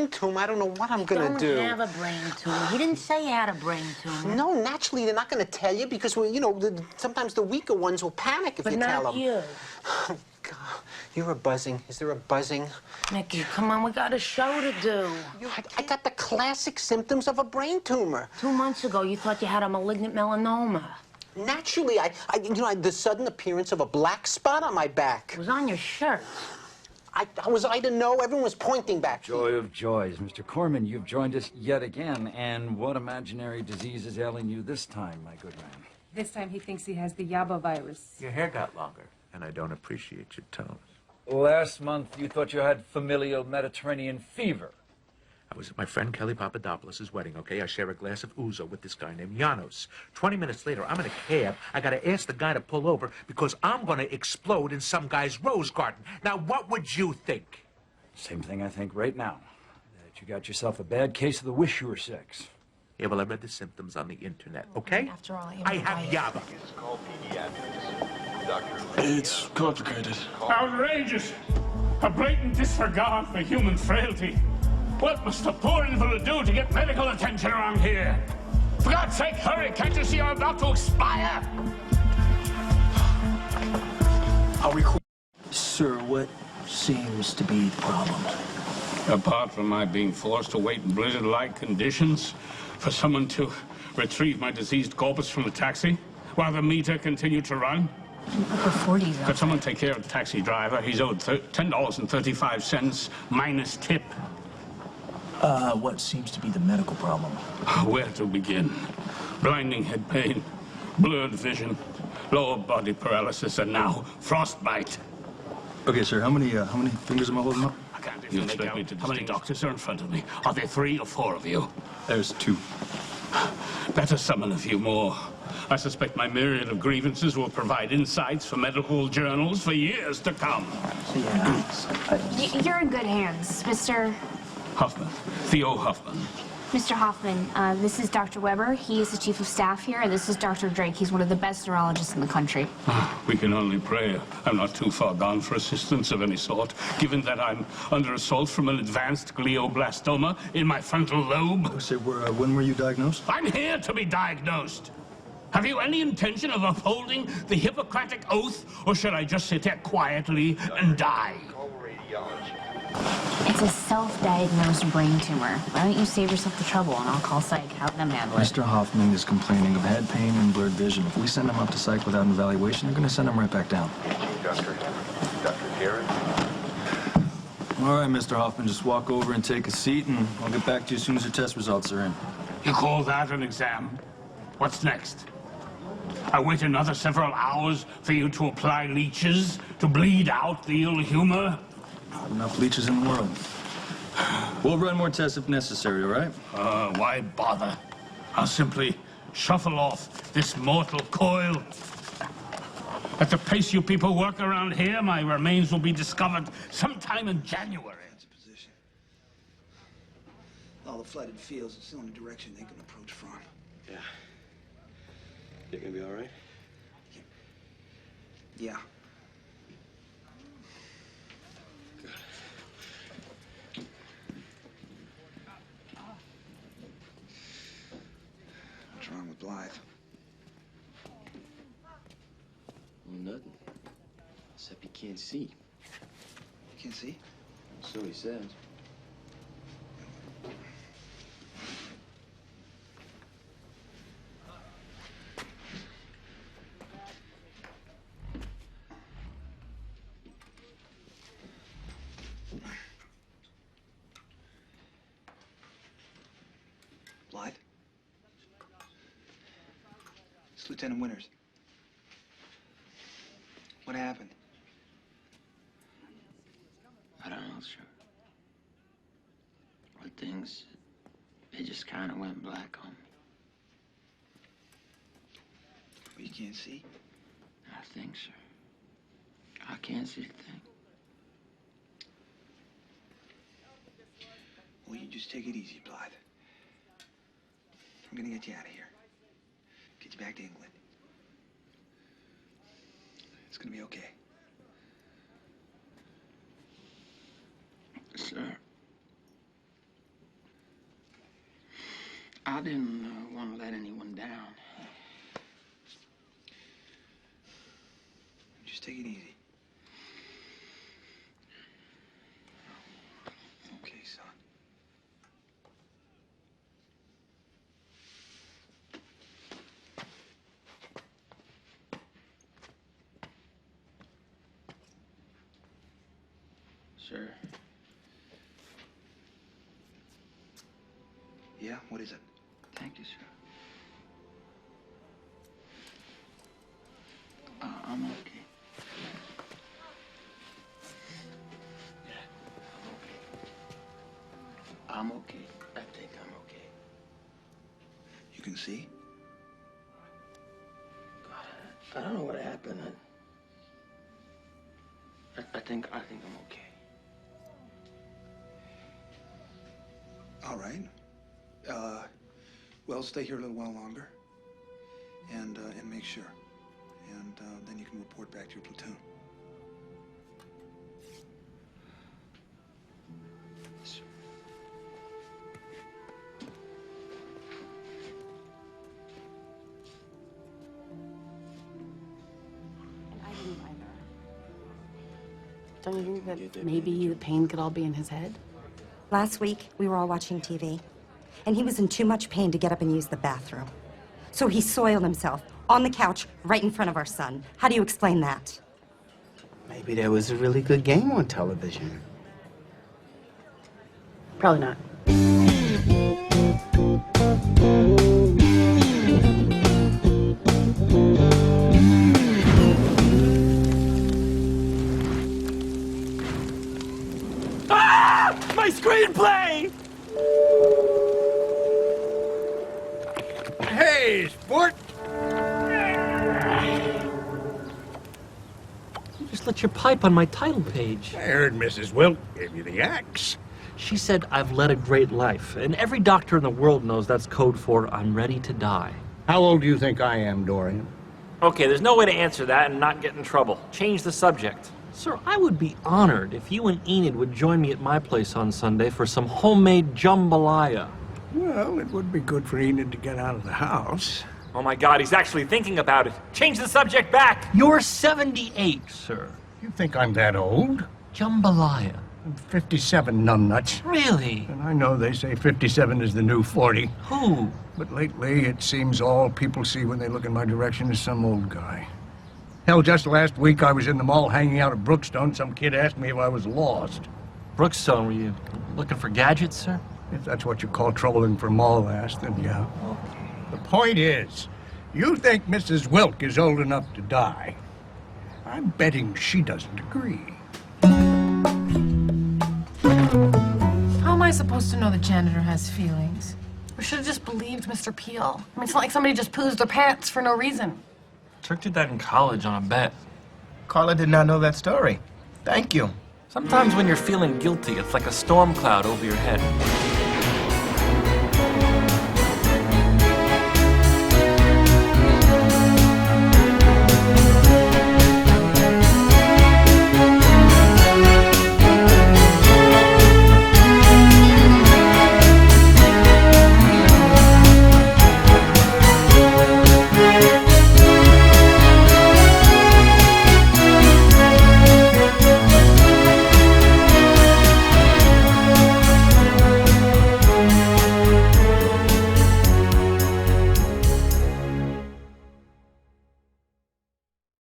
brain tumor, I don't know what I'm gonna do. Don't have a brain tumor. He didn't say you had a brain tumor. No, naturally, they're not gonna tell you because, well, you know, sometimes the weaker ones will panic if you tell them. But not you. Oh, God. You're a buzzing. Is there a buzzing? Mickey, come on, we got a show to do. I got the classic symptoms of a brain tumor. 2 months ago, you thought you had a malignant melanoma. Naturally, the sudden appearance of a black spot on my back. It was on your shirt. How was I to know? Everyone was pointing back. Joy of joys, Mr. Corman, you've joined us yet again. And what imaginary disease is ailing you this time, my good man? This time he thinks he has the Yaba virus. Your hair got longer, and I don't appreciate your tone. Last month, you thought you had familial Mediterranean fever. I was at my friend Kelly Papadopoulos' wedding, okay? I share a glass of ouzo with this guy named Janos. 20 minutes later, I'm in a cab. I gotta ask the guy to pull over because I'm gonna explode in some guy's rose garden. Now, what would you think? Same thing I think right now. That you got yourself a bad case of the wish you were six. Yeah, well, I read the symptoms on the internet, okay? After all, I have Yaba. It's complicated. Outrageous! A blatant disregard for human frailty. What must the poor invalid do to get medical attention around here? For God's sake, hurry! Can't you see you're about to expire? Are we Sir, what seems to be the problem? Apart from my being forced to wait in blizzard-like conditions for someone to retrieve my diseased corpus from the taxi while the meter continued to run. Upper 40s. Could someone take care of the taxi driver? He's owed $10.35 minus tip. What seems to be the medical problem? Where to begin? Blinding head pain, blurred vision, lower body paralysis, and now frostbite. Okay, sir, how many fingers am I holding up? I can't even make out how many doctors are in front of me. Are there 3 or 4 of you? There's 2. Better summon a few more. I suspect my myriad of grievances will provide insights for medical journals for years to come. Yeah. You're in good hands, Mr. Hoffman. Theo Hoffman. Mr. Hoffman, this is Dr. Weber. He is the chief of staff here, and this is Dr. Drake. He's one of the best neurologists in the country. We can only pray I'm not too far gone for assistance of any sort, given that I'm under assault from an advanced glioblastoma in my frontal lobe. Sir, when were you diagnosed? I'm here to be diagnosed. Have you any intention of upholding the Hippocratic Oath, or should I just sit here quietly and die? It's a self-diagnosed brain tumor. Why don't you save yourself the trouble, and I'll call psych, have them handle it. Mr. Hoffman is complaining of head pain and blurred vision. If we send him up to psych without an evaluation, they're going to send him right back down. Dr. Garrett? All right, Mr. Hoffman, just walk over and take a seat, and I'll get back to you as soon as your test results are in. You call that an exam? What's next? I wait another several hours for you to apply leeches to bleed out the ill humor? Not enough leeches in the world. We'll run more tests if necessary, all right? Why bother? I'll simply shuffle off this mortal coil. At the pace you people work around here, my remains will be discovered sometime in January. That's a position. All the flooded fields, it's the only direction they can approach from. Yeah. You gonna be all right? Yeah. What's wrong with Blythe? Well, nothing. Except he can't see. You can't see? So he says. Blythe? It's Lieutenant Winters. What happened? I don't know, sir. But things, they just kind of went black on me. Well, you can't see? I think, sir. I can't see a thing. Well, you just take it easy, Blythe. I'm gonna get you out of here. Get you back to England. It's gonna be okay. Sir, I didn't want to let anyone down. Just take it easy. Okay, son. Sir, Yeah, what is it? thank you, sir. I'm okay. Yeah, I'm okay. I'm okay. I think I'm okay. You can see? I don't know what happened. I think I'm okay. All right. Well, stay here a little while longer and make sure. And then you can report back to your platoon. I didn't either. Don't you think that maybe the pain could all be in his head? Last week, we were all watching TV, and he was in too much pain to get up and use the bathroom. So he soiled himself on the couch right in front of our son. How do you explain that? Maybe there was a really good game on television. Probably not. My screenplay! Hey, sport! You just lit your pipe on my title page. I heard Mrs. Wilt gave you the axe. She said I've led a great life, and every doctor in the world knows that's code for I'm ready to die. How old do you think I am, Dorian? Okay, there's no way to answer that and not get in trouble. Change the subject. Sir, I would be honored if you and Enid would join me at my place on Sunday for some homemade jambalaya. Well, it would be good for Enid to get out of the house. Oh my God, he's actually thinking about it. Change the subject back. You're 78, sir. You think I'm that old? Jambalaya. I'm 57, numbnuts. Really? And I know they say 57 is the new 40. Who? But lately, it seems all people see when they look in my direction is some old guy. Hell, just last week I was in the mall hanging out at Brookstone. Some kid asked me if I was lost. Brookstone, were you looking for gadgets, sir? If that's what you call troubling for mall ass, then yeah. Okay. The point is, you think Mrs. Wilk is old enough to die. I'm betting she doesn't agree. How am I supposed to know the janitor has feelings? We should have just believed Mr. Peel. I mean, it's not like somebody just poos their pants for no reason. Turk did that in college on a bet. Carla did not know that story. Thank you. Sometimes when you're feeling guilty, it's like a storm cloud over your head.